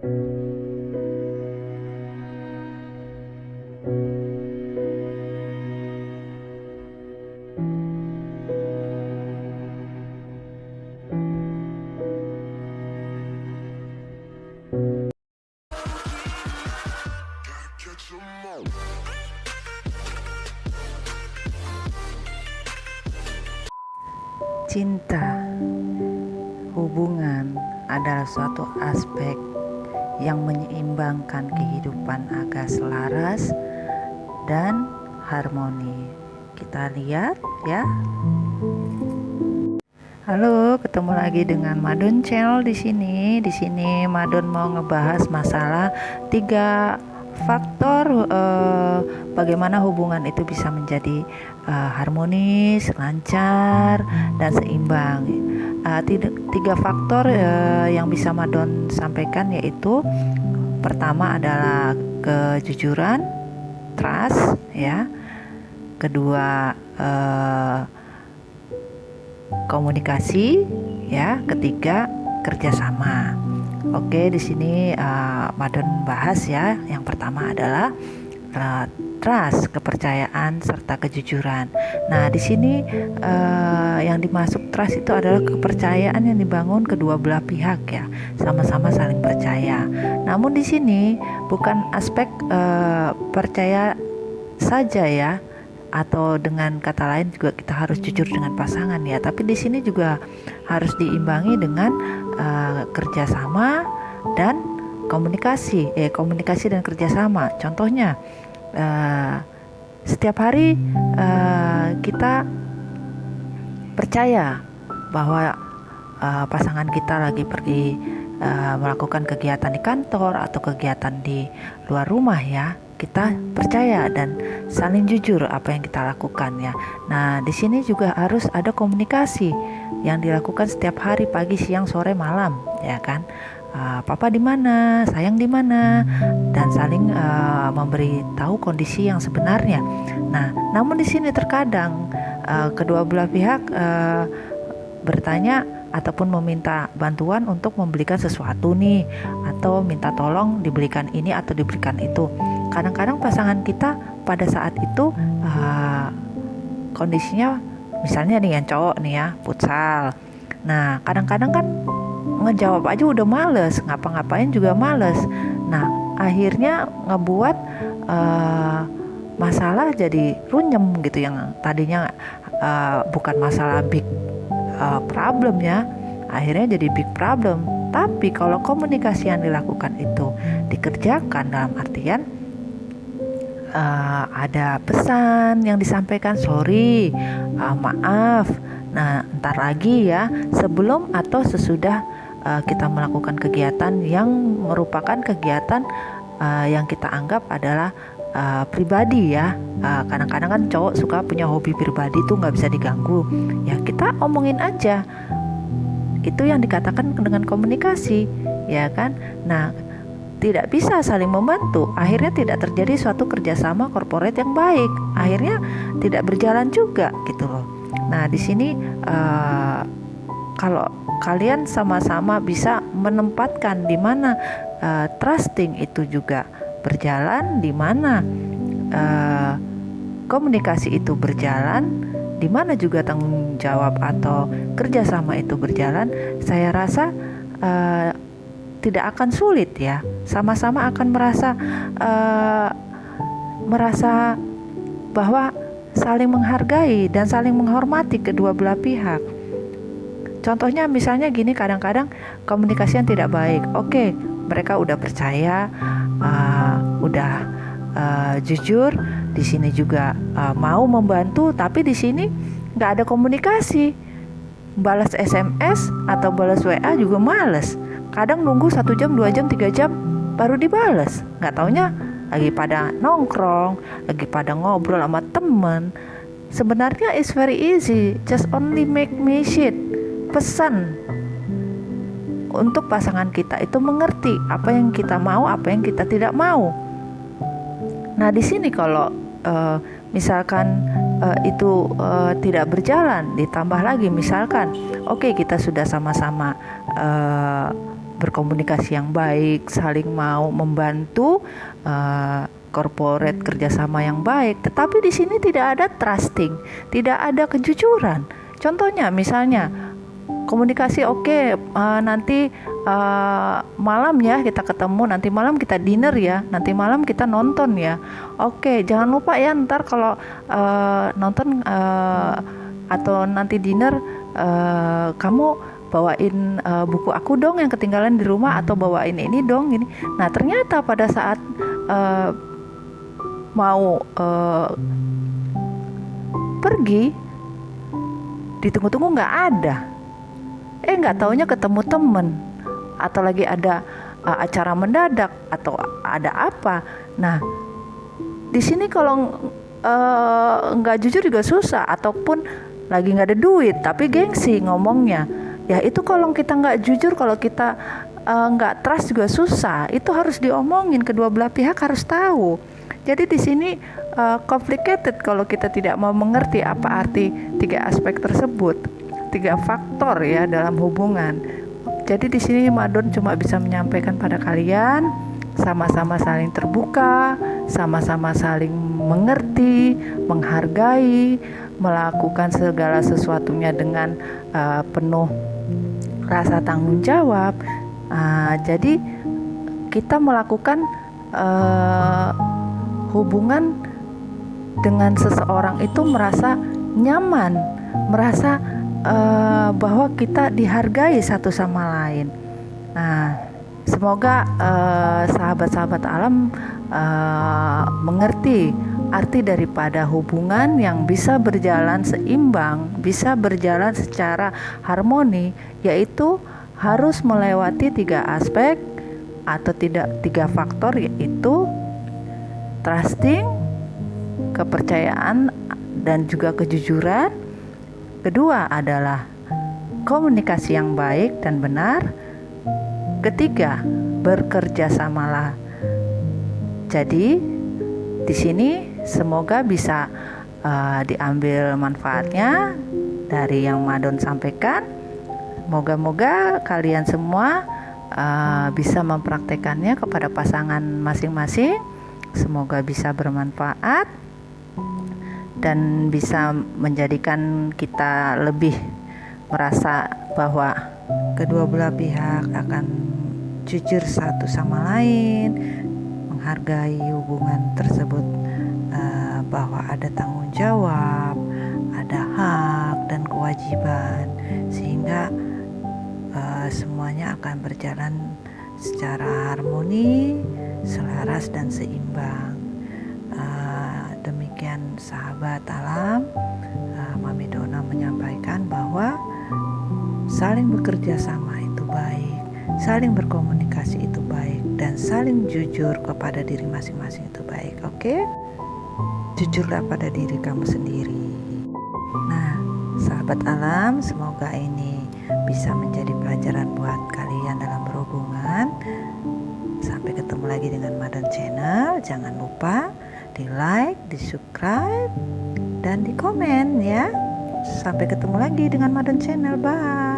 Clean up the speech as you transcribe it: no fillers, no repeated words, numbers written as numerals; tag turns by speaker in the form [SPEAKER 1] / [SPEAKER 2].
[SPEAKER 1] Cinta, hubungan adalah suatu aspek yang menyeimbangkan kehidupan agar selaras dan harmoni. Kita lihat ya. Halo, ketemu lagi dengan Madun Channel di sini. Di sini Madun mau ngebahas masalah 3 faktor bagaimana hubungan itu bisa menjadi harmonis, lancar, dan seimbang. 3 faktor yang bisa Madun sampaikan yaitu pertama adalah kejujuran, trust ya. Kedua komunikasi ya, ketiga kerjasama. Oke, di sini Madun bahas ya. Yang pertama adalah trust, kepercayaan serta kejujuran. Nah, di sini yang dimasuk trust itu adalah kepercayaan yang dibangun kedua belah pihak ya, sama-sama saling percaya. Namun di sini bukan aspek percaya saja ya, atau dengan kata lain juga kita harus jujur dengan pasangan ya, tapi di sini juga harus diimbangi dengan kerjasama dan komunikasi dan kerjasama. Contohnya setiap hari kita percaya bahwa pasangan kita lagi pergi melakukan kegiatan di kantor atau kegiatan di luar rumah ya, kita percaya dan saling jujur apa yang kita lakukan ya. Nah, di sini juga harus ada komunikasi yang dilakukan setiap hari, pagi, siang, sore, malam, ya kan? Papa di mana, sayang di mana, dan saling memberitahu kondisi yang sebenarnya. Nah, namun di sini terkadang kedua belah pihak bertanya ataupun meminta bantuan untuk membelikan sesuatu nih, atau minta tolong dibelikan ini atau diberikan itu. Kadang-kadang pasangan kita pada saat itu kondisinya misalnya nih yang cowok nih ya, futsal. Nah, kadang-kadang kan ngejawab aja udah males, ngapa-ngapain juga males. Nah, akhirnya ngebuat masalah jadi runyem gitu, yang tadinya bukan masalah big problem ya, akhirnya jadi big problem. Tapi kalau komunikasi yang dilakukan itu dikerjakan dalam artian ada pesan yang disampaikan, sorry, maaf, nah ntar lagi ya, sebelum atau sesudah kita melakukan kegiatan yang merupakan kegiatan yang kita anggap adalah pribadi ya. Kadang-kadang kan cowok suka punya hobi pribadi tuh nggak bisa diganggu ya, kita omongin aja, itu yang dikatakan dengan komunikasi ya kan. Nah, tidak bisa saling membantu, akhirnya tidak terjadi suatu kerjasama korporat yang baik, akhirnya tidak berjalan juga gitu loh. Nah, di sini kalau kalian sama-sama bisa menempatkan di mana trusting itu juga berjalan, di mana komunikasi itu berjalan, di mana juga tanggung jawab atau kerjasama itu berjalan, saya rasa tidak akan sulit ya. Sama-sama akan merasa bahwa saling menghargai dan saling menghormati kedua belah pihak. Contohnya misalnya gini, kadang-kadang komunikasi yang tidak baik. Oke, mereka udah percaya, udah jujur, di sini juga mau membantu, tapi di sini nggak ada komunikasi. Balas SMS atau balas WA juga males. Kadang nunggu 1 jam, 2 jam, 3 jam baru dibales. Nggak taunya lagi pada nongkrong, lagi pada ngobrol sama temen. Sebenarnya it's very easy, just only make message, pesan untuk pasangan kita itu mengerti apa yang kita mau, apa yang kita tidak mau. Nah, di sini kalau misalkan itu tidak berjalan, ditambah lagi misalkan oke, kita sudah sama-sama berkomunikasi yang baik, saling mau membantu, corporate kerjasama yang baik. Tetapi di sini tidak ada trusting, tidak ada kejujuran. Contohnya misalnya komunikasi oke, nanti malam ya kita ketemu, nanti malam kita dinner ya, nanti malam kita nonton ya. Oke, jangan lupa ya ntar kalau nonton atau nanti dinner kamu bawain buku aku dong yang ketinggalan di rumah, atau bawain ini dong ini. Nah ternyata pada saat mau pergi, ditunggu-tunggu nggak ada, nggak taunya ketemu temen, atau lagi ada acara mendadak, atau ada apa. Nah di sini kalau nggak jujur juga susah, ataupun lagi nggak ada duit tapi gengsi ngomongnya. Ya itu kalau kita nggak jujur, kalau kita nggak trust juga susah. Itu harus diomongin, kedua belah pihak harus tahu. Jadi di sini complicated kalau kita tidak mau mengerti apa arti 3 aspek tersebut, 3 faktor ya dalam hubungan. Jadi di sini Madon cuma bisa menyampaikan pada kalian, sama-sama saling terbuka, sama-sama saling mengerti, menghargai, melakukan segala sesuatunya dengan penuh rasa tanggung jawab. Jadi kita melakukan hubungan dengan seseorang itu merasa nyaman, merasa bahwa kita dihargai satu sama lain. Nah, semoga sahabat-sahabat alam mengerti arti daripada hubungan yang bisa berjalan seimbang, bisa berjalan secara harmoni, yaitu harus melewati 3 aspek atau 3 faktor, yaitu trusting, kepercayaan, dan juga kejujuran. Kedua adalah komunikasi yang baik dan benar. Ketiga, bekerja samalah. Jadi di sini semoga bisa diambil manfaatnya dari yang Madon sampaikan. Moga-moga kalian semua bisa mempraktekannya kepada pasangan masing-masing. Semoga bisa bermanfaat dan bisa menjadikan kita lebih merasa bahwa kedua belah pihak akan jujur satu sama lain, menghargai hubungan tersebut, bahwa ada tanggung jawab, ada hak dan kewajiban, sehingga semuanya akan berjalan secara harmoni, selaras dan seimbang. Demikian sahabat alam, Mami Dona menyampaikan bahwa saling bekerja sama itu baik, saling berkomunikasi itu baik, dan saling jujur kepada diri masing-masing itu baik. Oke? Jujurlah pada diri kamu sendiri. Nah, sahabat alam, semoga ini bisa menjadi pelajaran buat kalian dalam berhubungan. Sampai ketemu lagi dengan Madon Channel. Jangan lupa di like, di subscribe, dan di komen ya. Sampai ketemu lagi dengan Madon Channel. Bye.